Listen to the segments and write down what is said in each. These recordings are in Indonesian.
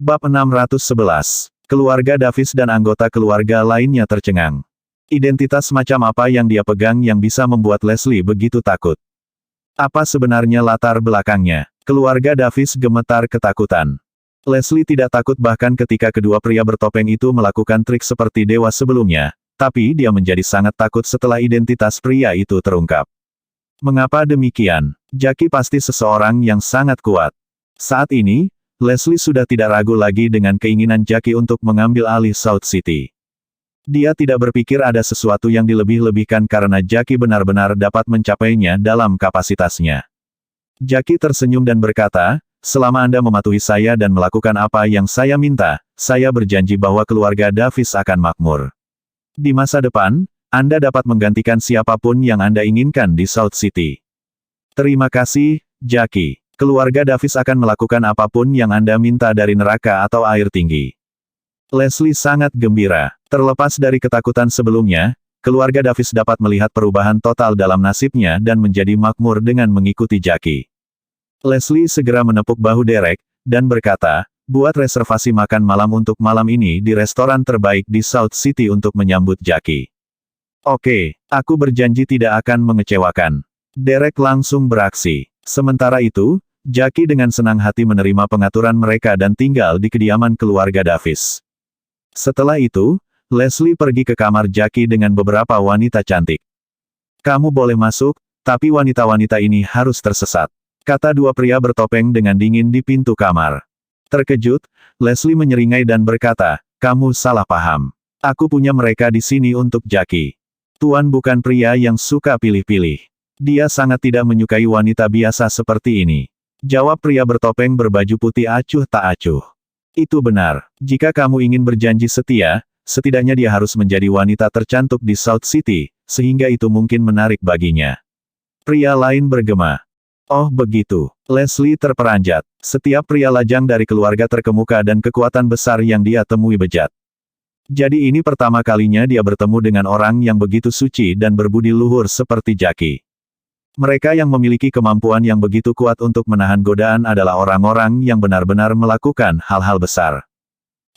Bab 611. Keluarga Davis dan anggota keluarga lainnya tercengang. Identitas macam apa yang dia pegang yang bisa membuat Leslie begitu takut? Apa sebenarnya latar belakangnya? Keluarga Davis gemetar ketakutan. Leslie tidak takut bahkan ketika kedua pria bertopeng itu melakukan trik seperti dewa sebelumnya, tapi dia menjadi sangat takut setelah identitas pria itu terungkap. Mengapa demikian? Jackie pasti seseorang yang sangat kuat. Saat ini, Leslie sudah tidak ragu lagi dengan keinginan Jackie untuk mengambil alih South City. Dia tidak berpikir ada sesuatu yang dilebih-lebihkan karena Jackie benar-benar dapat mencapainya dalam kapasitasnya. Jackie tersenyum dan berkata, "Selama Anda mematuhi saya dan melakukan apa yang saya minta, saya berjanji bahwa keluarga Davis akan makmur. Di masa depan, Anda dapat menggantikan siapapun yang Anda inginkan di South City." "Terima kasih, Jackie. Keluarga Davis akan melakukan apapun yang Anda minta dari neraka atau air tinggi." Leslie sangat gembira. Terlepas dari ketakutan sebelumnya, keluarga Davis dapat melihat perubahan total dalam nasibnya dan menjadi makmur dengan mengikuti Jackie. Leslie segera menepuk bahu Derek, dan berkata, "Buat reservasi makan malam untuk malam ini di restoran terbaik di South City untuk menyambut Jackie." "Oke, aku berjanji tidak akan mengecewakan." Derek langsung beraksi. Sementara itu, Jackie dengan senang hati menerima pengaturan mereka dan tinggal di kediaman keluarga Davis. Setelah itu, Leslie pergi ke kamar Jackie dengan beberapa wanita cantik. "Kamu boleh masuk, tapi wanita-wanita ini harus tersesat," kata dua pria bertopeng dengan dingin di pintu kamar. Terkejut, Leslie menyeringai dan berkata, "Kamu salah paham. Aku punya mereka di sini untuk Jackie. Tuan bukan pria yang suka pilih-pilih. Dia sangat tidak menyukai wanita biasa seperti ini." Jawab pria bertopeng berbaju putih acuh tak acuh. "Itu benar. Jika kamu ingin berjanji setia, setidaknya dia harus menjadi wanita tercantik di South City, sehingga itu mungkin menarik baginya." Pria lain bergema. "Oh begitu." Leslie terperanjat. Setiap pria lajang dari keluarga terkemuka dan kekuatan besar yang dia temui bejat. Jadi ini pertama kalinya dia bertemu dengan orang yang begitu suci dan berbudi luhur seperti Jackie. Mereka yang memiliki kemampuan yang begitu kuat untuk menahan godaan adalah orang-orang yang benar-benar melakukan hal-hal besar.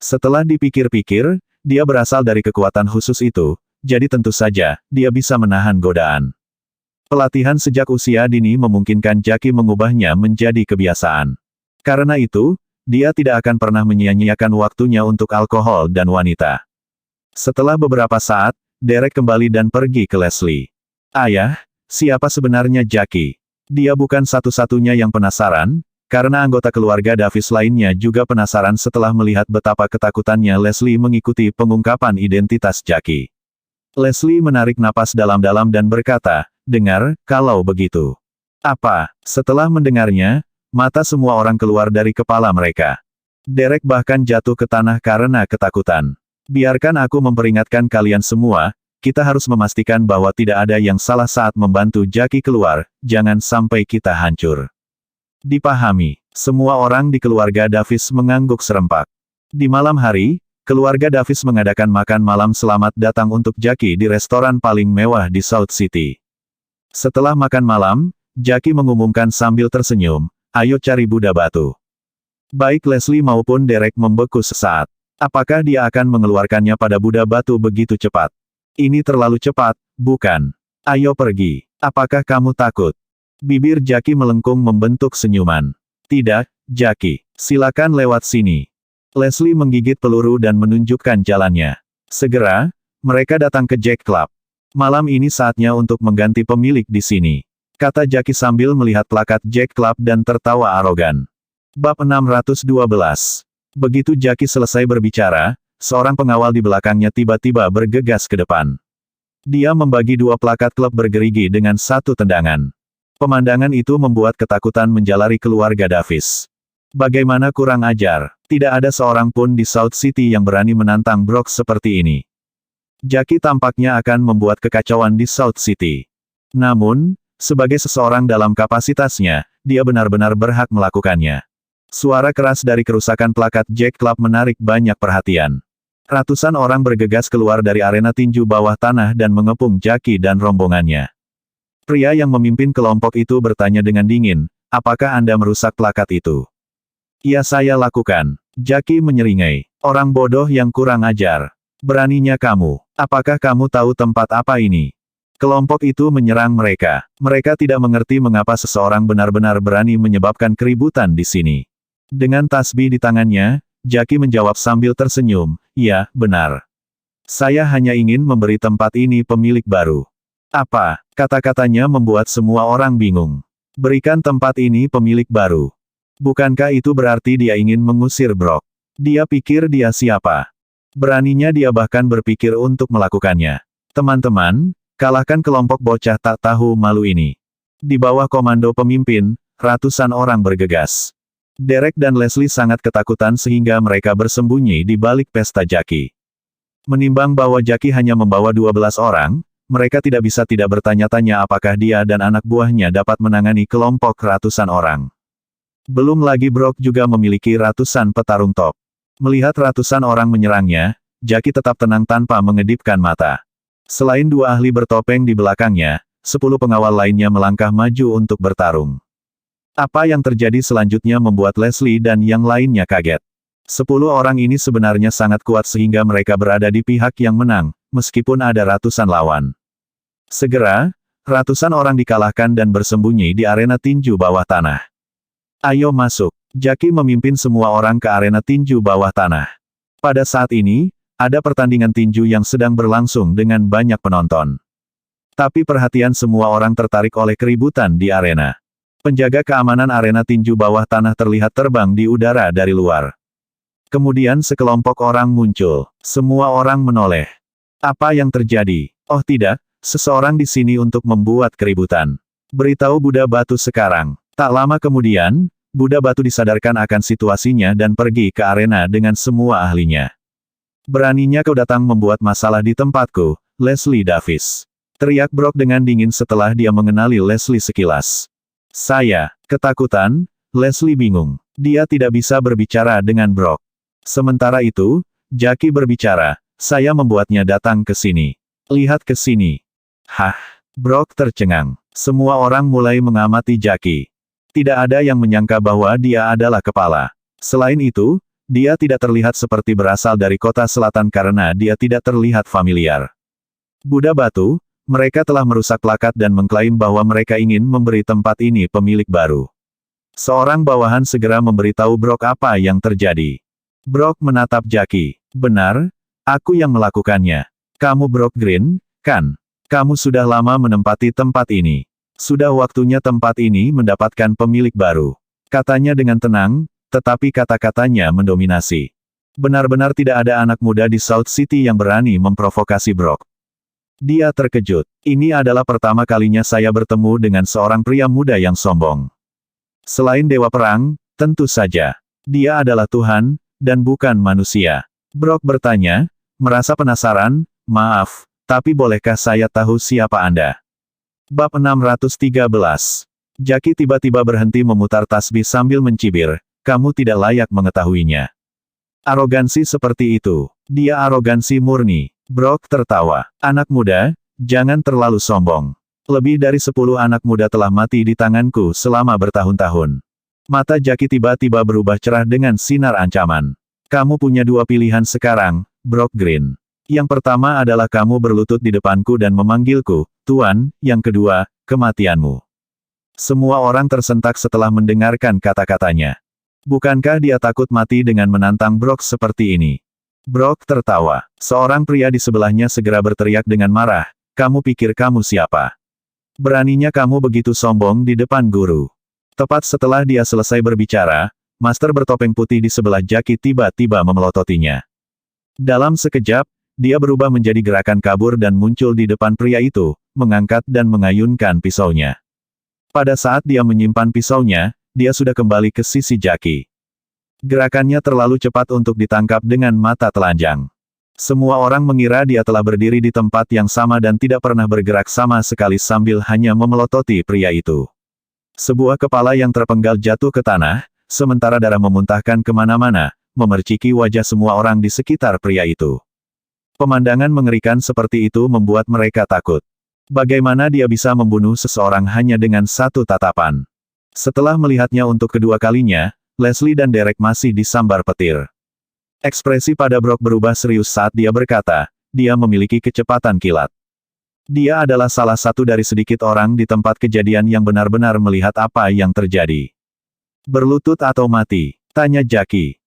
Setelah dipikir-pikir, dia berasal dari kekuatan khusus itu, jadi tentu saja, dia bisa menahan godaan. Pelatihan sejak usia dini memungkinkan Jackie mengubahnya menjadi kebiasaan. Karena itu, dia tidak akan pernah menyia-nyiakan waktunya untuk alkohol dan wanita. Setelah beberapa saat, Derek kembali dan pergi ke Leslie. "Ayah, siapa sebenarnya Jackie?" Dia bukan satu-satunya yang penasaran, karena anggota keluarga Davis lainnya juga penasaran setelah melihat betapa ketakutannya Leslie mengikuti pengungkapan identitas Jackie. Leslie menarik napas dalam-dalam dan berkata, "Dengar, kalau begitu." "Apa?" Setelah mendengarnya, mata semua orang keluar dari kepala mereka. Derek bahkan jatuh ke tanah karena ketakutan. "Biarkan aku memperingatkan kalian semua, kita harus memastikan bahwa tidak ada yang salah saat membantu Jackie keluar, jangan sampai kita hancur." Dipahami. Semua orang di keluarga Davis mengangguk serempak. Di malam hari, keluarga Davis mengadakan makan malam selamat datang untuk Jackie di restoran paling mewah di South City. Setelah makan malam, Jackie mengumumkan sambil tersenyum, "Ayo cari Buddha batu." Baik Leslie maupun Derek membeku sesaat. Apakah dia akan mengeluarkannya pada Buddha batu begitu cepat? "Ini terlalu cepat, bukan? Ayo pergi. Apakah kamu takut?" Bibir Jackie melengkung membentuk senyuman. "Tidak, Jackie. Silakan lewat sini." Leslie menggigit peluru dan menunjukkan jalannya. Segera, mereka datang ke Jack Club. "Malam ini saatnya untuk mengganti pemilik di sini," kata Jackie sambil melihat plakat Jack Club dan tertawa arogan. Bab 612. Begitu Jackie selesai berbicara, seorang pengawal di belakangnya tiba-tiba bergegas ke depan. Dia membagi dua plakat klub bergerigi dengan satu tendangan. Pemandangan itu membuat ketakutan menjalari keluarga Davis. Bagaimana kurang ajar, tidak ada seorang pun di South City yang berani menantang Brock seperti ini. Jackie tampaknya akan membuat kekacauan di South City. Namun, sebagai seseorang dalam kapasitasnya, dia benar-benar berhak melakukannya. Suara keras dari kerusakan plakat Jack Club menarik banyak perhatian. Ratusan orang bergegas keluar dari arena tinju bawah tanah dan mengepung Jackie dan rombongannya. Pria yang memimpin kelompok itu bertanya dengan dingin, "Apakah Anda merusak plakat itu?" "Ya saya lakukan." Jackie menyeringai. Orang bodoh yang kurang ajar. Beraninya kamu. Apakah kamu tahu tempat apa ini? Kelompok itu menyerang mereka. Mereka tidak mengerti mengapa seseorang benar-benar berani menyebabkan keributan di sini. Dengan tasbih di tangannya, Jackie menjawab sambil tersenyum, "Ya, benar. Saya hanya ingin memberi tempat ini pemilik baru." "Apa?" Kata-katanya membuat semua orang bingung. "Berikan tempat ini pemilik baru." Bukankah itu berarti dia ingin mengusir Brock? Dia pikir dia siapa? Beraninya dia bahkan berpikir untuk melakukannya. Teman-teman, kalahkan kelompok bocah tak tahu malu ini. Di bawah komando pemimpin, ratusan orang bergegas. Derek dan Leslie sangat ketakutan sehingga mereka bersembunyi di balik pesta Jackie. Menimbang bahwa Jackie hanya membawa 12 orang, mereka tidak bisa tidak bertanya-tanya apakah dia dan anak buahnya dapat menangani kelompok ratusan orang. Belum lagi Brock juga memiliki ratusan petarung top. Melihat ratusan orang menyerangnya, Jackie tetap tenang tanpa mengedipkan mata. Selain 2 ahli bertopeng di belakangnya, 10 pengawal lainnya melangkah maju untuk bertarung. Apa yang terjadi selanjutnya membuat Leslie dan yang lainnya kaget. 10 orang ini sebenarnya sangat kuat sehingga mereka berada di pihak yang menang, meskipun ada ratusan lawan. Segera, ratusan orang dikalahkan dan bersembunyi di arena tinju bawah tanah. "Ayo masuk." Jackie memimpin semua orang ke arena tinju bawah tanah. Pada saat ini, ada pertandingan tinju yang sedang berlangsung dengan banyak penonton. Tapi perhatian semua orang tertarik oleh keributan di arena. Penjaga keamanan arena tinju bawah tanah terlihat terbang di udara dari luar. Kemudian sekelompok orang muncul. Semua orang menoleh. Apa yang terjadi? Oh tidak, seseorang di sini untuk membuat keributan. Beritahu Buddha Batu sekarang. Tak lama kemudian, Buddha Batu disadarkan akan situasinya dan pergi ke arena dengan semua ahlinya. "Beraninya kau datang membuat masalah di tempatku, Leslie Davis." Teriak Brock dengan dingin setelah dia mengenali Leslie sekilas. "Saya." Ketakutan, Leslie bingung. Dia tidak bisa berbicara dengan Brock. Sementara itu, Jackie berbicara, "Saya membuatnya datang ke sini. Lihat ke sini." "Hah?" Brock tercengang. Semua orang mulai mengamati Jackie. Tidak ada yang menyangka bahwa dia adalah kepala. Selain itu, dia tidak terlihat seperti berasal dari kota selatan karena dia tidak terlihat familiar. Buddha Batu, mereka telah merusak plakat dan mengklaim bahwa mereka ingin memberi tempat ini pemilik baru. Seorang bawahan segera memberitahu Brock apa yang terjadi. Brock menatap Jackie. "Benar, aku yang melakukannya. Kamu Brock Green, kan? Kamu sudah lama menempati tempat ini. Sudah waktunya tempat ini mendapatkan pemilik baru." Katanya dengan tenang, tetapi kata-katanya mendominasi. Benar-benar tidak ada anak muda di South City yang berani memprovokasi Brock. Dia terkejut. "Ini adalah pertama kalinya saya bertemu dengan seorang pria muda yang sombong. Selain Dewa Perang, tentu saja. Dia adalah Tuhan, dan bukan manusia." Brock bertanya, merasa penasaran, "Maaf, tapi bolehkah saya tahu siapa Anda?" Bab 613. Jackie tiba-tiba berhenti memutar tasbih sambil mencibir, "Kamu tidak layak mengetahuinya." Arogansi seperti itu. Dia arogansi murni. Brock tertawa. "Anak muda, jangan terlalu sombong. Lebih dari 10 anak muda telah mati di tanganku selama bertahun-tahun." Mata Jackie tiba-tiba berubah cerah dengan sinar ancaman. "Kamu punya 2 pilihan sekarang, Brock Green. Yang pertama adalah kamu berlutut di depanku dan memanggilku, Tuan, yang kedua, kematianmu." Semua orang tersentak setelah mendengarkan kata-katanya. Bukankah dia takut mati dengan menantang Brock seperti ini? Brock tertawa. Seorang pria di sebelahnya segera berteriak dengan marah, "Kamu pikir kamu siapa? Beraninya kamu begitu sombong di depan guru." Tepat setelah dia selesai berbicara, Master bertopeng putih di sebelah Jackie tiba-tiba memelototinya. Dalam sekejap, dia berubah menjadi gerakan kabur dan muncul di depan pria itu, mengangkat dan mengayunkan pisaunya. Pada saat dia menyimpan pisaunya, dia sudah kembali ke sisi Jackie. Gerakannya terlalu cepat untuk ditangkap dengan mata telanjang. Semua orang mengira dia telah berdiri di tempat yang sama dan tidak pernah bergerak sama sekali sambil hanya memelototi pria itu. Sebuah kepala yang terpenggal jatuh ke tanah, sementara darah memuntahkan kemana-mana, memerciki wajah semua orang di sekitar pria itu. Pemandangan mengerikan seperti itu membuat mereka takut. Bagaimana dia bisa membunuh seseorang hanya dengan satu tatapan? Setelah melihatnya untuk kedua kalinya, Leslie dan Derek masih disambar petir. Ekspresi pada Brock berubah serius saat dia berkata, dia memiliki kecepatan kilat. Dia adalah salah satu dari sedikit orang di tempat kejadian yang benar-benar melihat apa yang terjadi. Berlutut atau mati? Tanya Jackie.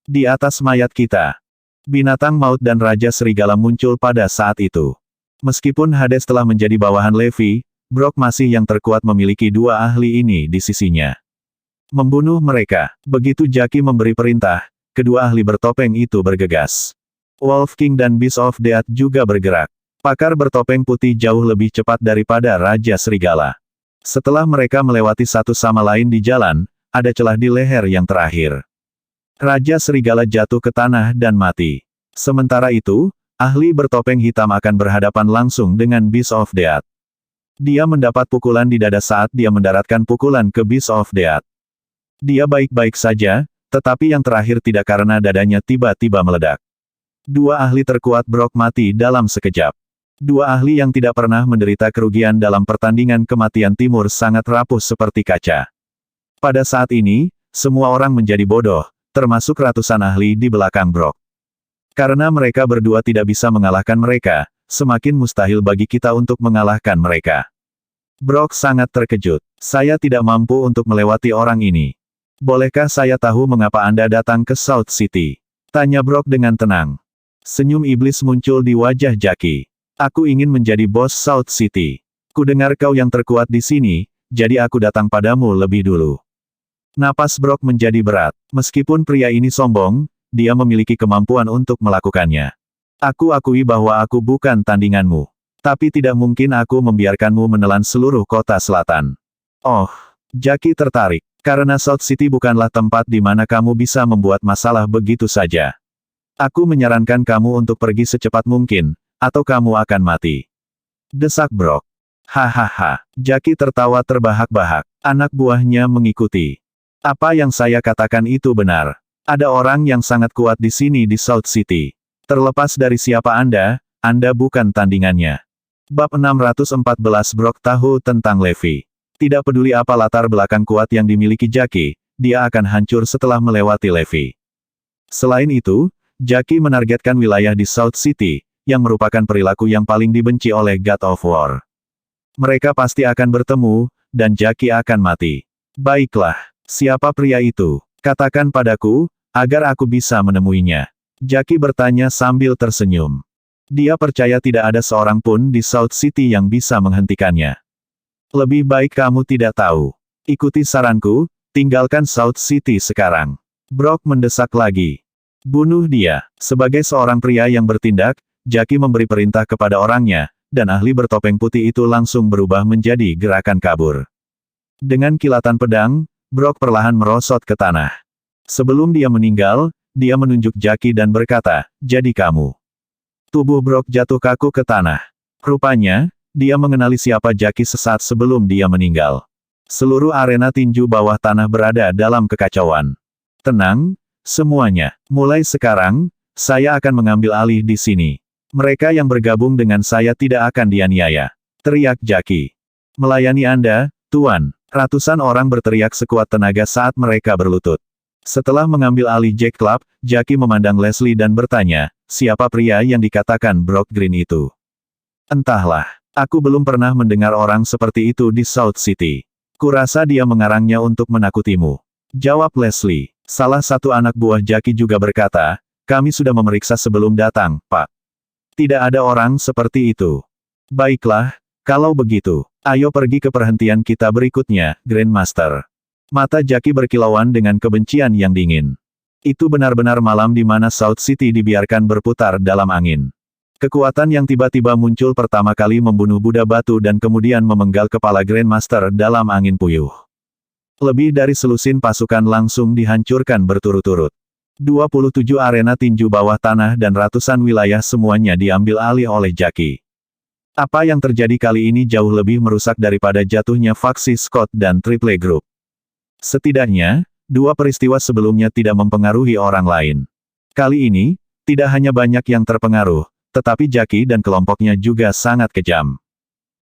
Di atas mayat kita. Binatang maut dan Raja Serigala muncul pada saat itu. Meskipun Hades telah menjadi bawahan Levi, Brock masih yang terkuat memiliki dua ahli ini di sisinya. Membunuh mereka. Begitu Jackie memberi perintah, kedua ahli bertopeng itu bergegas. Wolf King dan Beast of Death juga bergerak. Pakar bertopeng putih jauh lebih cepat daripada Raja Serigala. Setelah mereka melewati satu sama lain di jalan, ada celah di leher yang terakhir. Raja Serigala jatuh ke tanah dan mati. Sementara itu, ahli bertopeng hitam akan berhadapan langsung dengan Beast of Death. Dia mendapat pukulan di dada saat dia mendaratkan pukulan ke Beast of Death. Dia baik-baik saja, tetapi yang terakhir tidak karena dadanya tiba-tiba meledak. Dua ahli terkuat Brock mati dalam sekejap. Dua ahli yang tidak pernah menderita kerugian dalam pertandingan kematian timur sangat rapuh seperti kaca. Pada saat ini, semua orang menjadi bodoh, termasuk ratusan ahli di belakang Brock. Karena mereka berdua tidak bisa mengalahkan mereka, semakin mustahil bagi kita untuk mengalahkan mereka. Brock sangat terkejut. Saya tidak mampu untuk melewati orang ini. Bolehkah saya tahu mengapa Anda datang ke South City? Tanya Brock dengan tenang. Senyum iblis muncul di wajah Jackie. Aku ingin menjadi bos South City. Kudengar kau yang terkuat di sini, jadi aku datang padamu lebih dulu. Napas Brock menjadi berat. Meskipun pria ini sombong, dia memiliki kemampuan untuk melakukannya. Aku akui bahwa aku bukan tandinganmu. Tapi tidak mungkin aku membiarkanmu menelan seluruh kota selatan. Oh, Jackie tertarik. Karena South City bukanlah tempat di mana kamu bisa membuat masalah begitu saja. Aku menyarankan kamu untuk pergi secepat mungkin, atau kamu akan mati. Desak Brock. Hahaha. Jackie tertawa terbahak-bahak. Anak buahnya mengikuti. Apa yang saya katakan itu benar. Ada orang yang sangat kuat di sini di South City. Terlepas dari siapa Anda bukan tandingannya. Bab 614 Brock tahu tentang Levi. Tidak peduli apa latar belakang kuat yang dimiliki Jackie, dia akan hancur setelah melewati Levi. Selain itu, Jackie menargetkan wilayah di South City, yang merupakan perilaku yang paling dibenci oleh God of War. Mereka pasti akan bertemu, dan Jackie akan mati. Baiklah, siapa pria itu? Katakan padaku, agar aku bisa menemuinya. Jackie bertanya sambil tersenyum. Dia percaya tidak ada seorang pun di South City yang bisa menghentikannya. Lebih baik kamu tidak tahu. Ikuti saranku, tinggalkan South City sekarang. Brock mendesak lagi. Bunuh dia. Sebagai seorang pria yang bertindak, Jackie memberi perintah kepada orangnya, dan ahli bertopeng putih itu langsung berubah menjadi gerakan kabur. Dengan kilatan pedang, Brock perlahan merosot ke tanah. Sebelum dia meninggal, dia menunjuk Jackie dan berkata, jadi kamu. Tubuh Brock jatuh kaku ke tanah. Rupanya, dia mengenali siapa Jackie sesaat sebelum dia meninggal. Seluruh arena tinju bawah tanah berada dalam kekacauan. Tenang, semuanya. Mulai sekarang, saya akan mengambil alih di sini. Mereka yang bergabung dengan saya tidak akan dianiaya. Teriak Jackie. Melayani Anda, Tuan. Ratusan orang berteriak sekuat tenaga saat mereka berlutut. Setelah mengambil alih Jack Club, Jackie memandang Leslie dan bertanya, siapa pria yang dikatakan Brock Green itu? Entahlah. Aku belum pernah mendengar orang seperti itu di South City. Kurasa dia mengarangnya untuk menakutimu. Jawab Leslie. Salah satu anak buah Jackie juga berkata, kami sudah memeriksa sebelum datang, Pak. Tidak ada orang seperti itu. Baiklah, kalau begitu, ayo pergi ke perhentian kita berikutnya, Grandmaster. Mata Jackie berkilauan dengan kebencian yang dingin. Itu benar-benar malam di mana South City dibiarkan berputar dalam angin. Kekuatan yang tiba-tiba muncul pertama kali membunuh Buddha Batu dan kemudian memenggal kepala Grandmaster dalam angin puyuh. Lebih dari selusin pasukan langsung dihancurkan berturut-turut. 27 arena tinju bawah tanah dan ratusan wilayah semuanya diambil alih oleh Jackie. Apa yang terjadi kali ini jauh lebih merusak daripada jatuhnya faksi Scott dan Triple Group. Setidaknya, dua peristiwa sebelumnya tidak mempengaruhi orang lain. Kali ini, tidak hanya banyak yang terpengaruh, tetapi Jackie dan kelompoknya juga sangat kejam.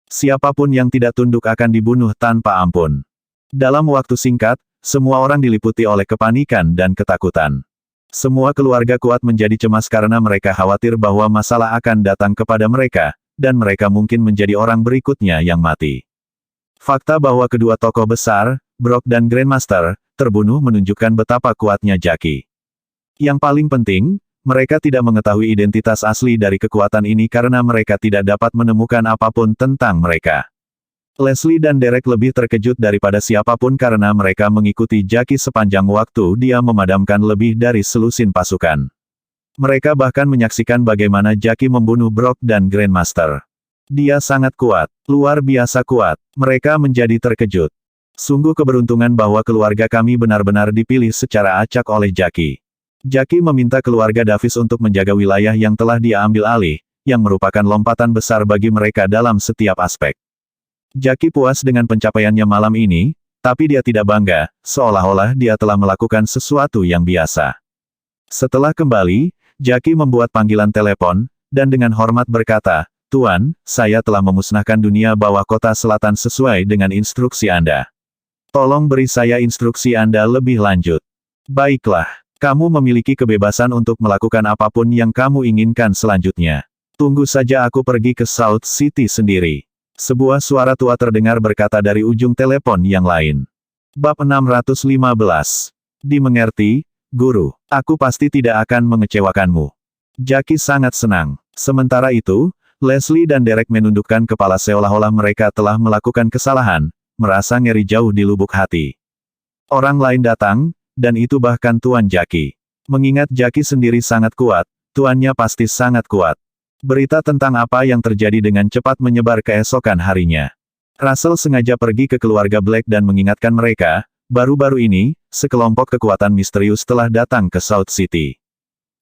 Siapapun yang tidak tunduk akan dibunuh tanpa ampun. Dalam waktu singkat, semua orang diliputi oleh kepanikan dan ketakutan. Semua keluarga kuat menjadi cemas karena mereka khawatir bahwa masalah akan datang kepada mereka, dan mereka mungkin menjadi orang berikutnya yang mati. Fakta bahwa kedua tokoh besar, Brock dan Grandmaster, terbunuh menunjukkan betapa kuatnya Jackie. Yang paling penting, mereka tidak mengetahui identitas asli dari kekuatan ini karena mereka tidak dapat menemukan apapun tentang mereka. Leslie dan Derek lebih terkejut daripada siapapun karena mereka mengikuti Jackie sepanjang waktu dia memadamkan lebih dari selusin pasukan. Mereka bahkan menyaksikan bagaimana Jackie membunuh Brock dan Grandmaster. Dia sangat kuat, luar biasa kuat. Mereka menjadi terkejut. Sungguh keberuntungan bahwa keluarga kami benar-benar dipilih secara acak oleh Jackie. Jackie meminta keluarga Davis untuk menjaga wilayah yang telah dia ambil alih, yang merupakan lompatan besar bagi mereka dalam setiap aspek. Jackie puas dengan pencapaiannya malam ini, tapi dia tidak bangga, seolah-olah dia telah melakukan sesuatu yang biasa. Setelah kembali, Jackie membuat panggilan telepon, dan dengan hormat berkata, "Tuan, saya telah memusnahkan dunia bawah kota selatan sesuai dengan instruksi Anda. Tolong beri saya instruksi Anda lebih lanjut." "Baiklah. Kamu memiliki kebebasan untuk melakukan apapun yang kamu inginkan selanjutnya. Tunggu saja aku pergi ke South City sendiri." Sebuah suara tua terdengar berkata dari ujung telepon yang lain. Bab 615. Dimengerti, Guru. Aku pasti tidak akan mengecewakanmu. Jackie sangat senang. Sementara itu, Leslie dan Derek menundukkan kepala seolah-olah mereka telah melakukan kesalahan, merasa ngeri jauh di lubuk hati. Orang lain datang, dan itu bahkan Tuan Jackie. Mengingat Jackie sendiri sangat kuat, tuannya pasti sangat kuat. Berita tentang apa yang terjadi dengan cepat menyebar keesokan harinya. Russell sengaja pergi ke keluarga Black dan mengingatkan mereka, baru-baru ini, sekelompok kekuatan misterius telah datang ke South City.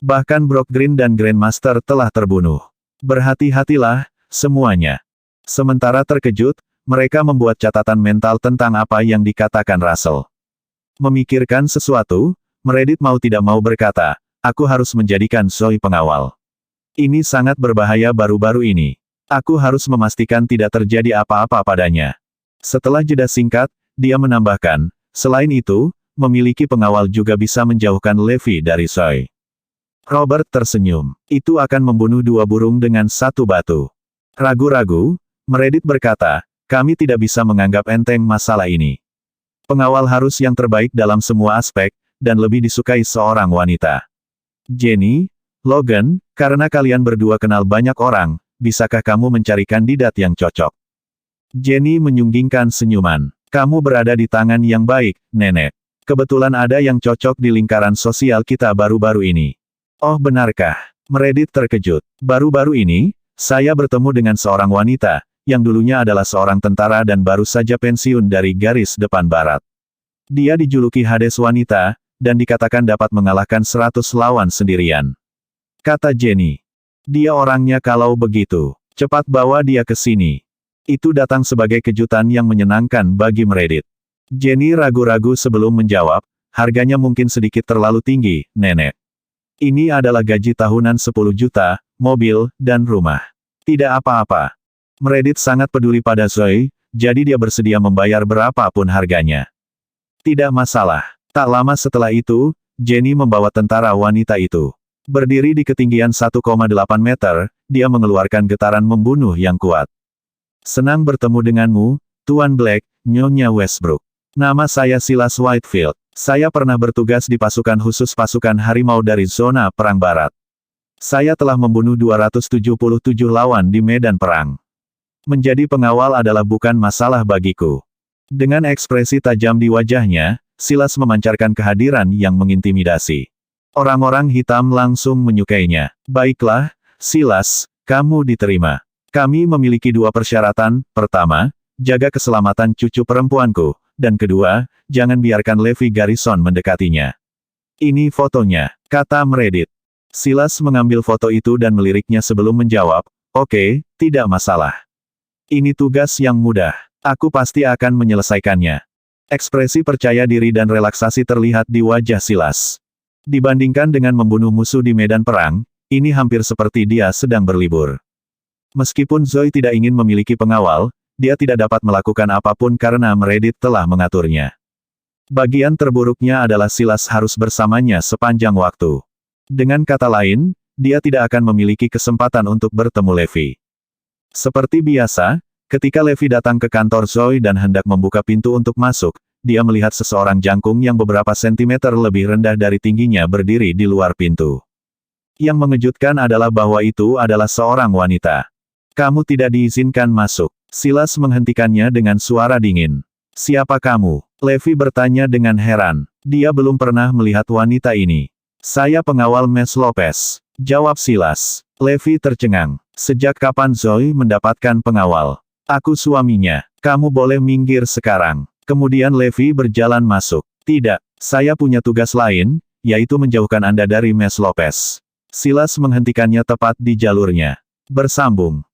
Bahkan Brock Green dan Grandmaster telah terbunuh. Berhati-hatilah, semuanya. Sementara terkejut, mereka membuat catatan mental tentang apa yang dikatakan Russell. Memikirkan sesuatu, Meredith mau tidak mau berkata, "Aku harus menjadikan Zoe pengawal. Ini sangat berbahaya baru-baru ini. Aku harus memastikan tidak terjadi apa-apa padanya." Setelah jeda singkat, dia menambahkan, "Selain itu, memiliki pengawal juga bisa menjauhkan Levi dari Zoe." Robert tersenyum. "Itu akan membunuh dua burung dengan satu batu." Ragu-ragu, Meredith berkata, "Kami tidak bisa menganggap enteng masalah ini. Pengawal harus yang terbaik dalam semua aspek, dan lebih disukai seorang wanita. Jenny, Logan, karena kalian berdua kenal banyak orang, bisakah kamu mencari kandidat yang cocok?" Jenny menyunggingkan senyuman. "Kamu berada di tangan yang baik, Nenek. Kebetulan ada yang cocok di lingkaran sosial kita baru-baru ini." "Oh benarkah?" Meredith terkejut. "Baru-baru ini, saya bertemu dengan seorang wanita, yang dulunya adalah seorang tentara dan baru saja pensiun dari garis depan barat. Dia dijuluki Hades wanita, dan dikatakan dapat mengalahkan 100 lawan sendirian." Kata Jenny. "Dia orangnya kalau begitu. Cepat bawa dia ke sini." Itu datang sebagai kejutan yang menyenangkan bagi Meredith. Jenny ragu-ragu sebelum menjawab, "Harganya mungkin sedikit terlalu tinggi, Nenek. Ini adalah gaji tahunan 10 juta, mobil, dan rumah. Tidak apa-apa." Meredith sangat peduli pada Zoe, jadi dia bersedia membayar berapapun harganya. "Tidak masalah." Tak lama setelah itu, Jenny membawa tentara wanita itu. Berdiri di ketinggian 1,8 meter, dia mengeluarkan getaran membunuh yang kuat. "Senang bertemu denganmu, Tuan Black, Nyonya Westbrook. Nama saya Silas Whitefield. Saya pernah bertugas di pasukan khusus pasukan harimau dari zona perang barat. Saya telah membunuh 277 lawan di medan perang. Menjadi pengawal adalah bukan masalah bagiku." Dengan ekspresi tajam di wajahnya, Silas memancarkan kehadiran yang mengintimidasi. Orang-orang hitam langsung menyukainya. "Baiklah, Silas, kamu diterima. Kami memiliki dua persyaratan, pertama, jaga keselamatan cucu perempuanku, dan kedua, jangan biarkan Levi Garrison mendekatinya." "Ini fotonya," kata Meredith. Silas mengambil foto itu dan meliriknya sebelum menjawab, "Oke, tidak masalah. Ini tugas yang mudah. Aku pasti akan menyelesaikannya." Ekspresi percaya diri dan relaksasi terlihat di wajah Silas. Dibandingkan dengan membunuh musuh di medan perang, ini hampir seperti dia sedang berlibur. Meskipun Zoe tidak ingin memiliki pengawal, dia tidak dapat melakukan apapun karena Meredith telah mengaturnya. Bagian terburuknya adalah Silas harus bersamanya sepanjang waktu. Dengan kata lain, dia tidak akan memiliki kesempatan untuk bertemu Levi. Seperti biasa, ketika Levi datang ke kantor Zoe dan hendak membuka pintu untuk masuk, dia melihat seseorang jangkung yang beberapa sentimeter lebih rendah dari tingginya berdiri di luar pintu. Yang mengejutkan adalah bahwa itu adalah seorang wanita. "Kamu tidak diizinkan masuk." Silas menghentikannya dengan suara dingin. "Siapa kamu?" Levi bertanya dengan heran. Dia belum pernah melihat wanita ini. "Saya pengawal Mes Lopez," jawab Silas. Levi tercengang. "Sejak kapan Zoe mendapatkan pengawal?" "Aku suaminya. Kamu boleh minggir sekarang." Kemudian Levi berjalan masuk. "Tidak, saya punya tugas lain, yaitu menjauhkan Anda dari Mes Lopez." Silas menghentikannya tepat di jalurnya. Bersambung.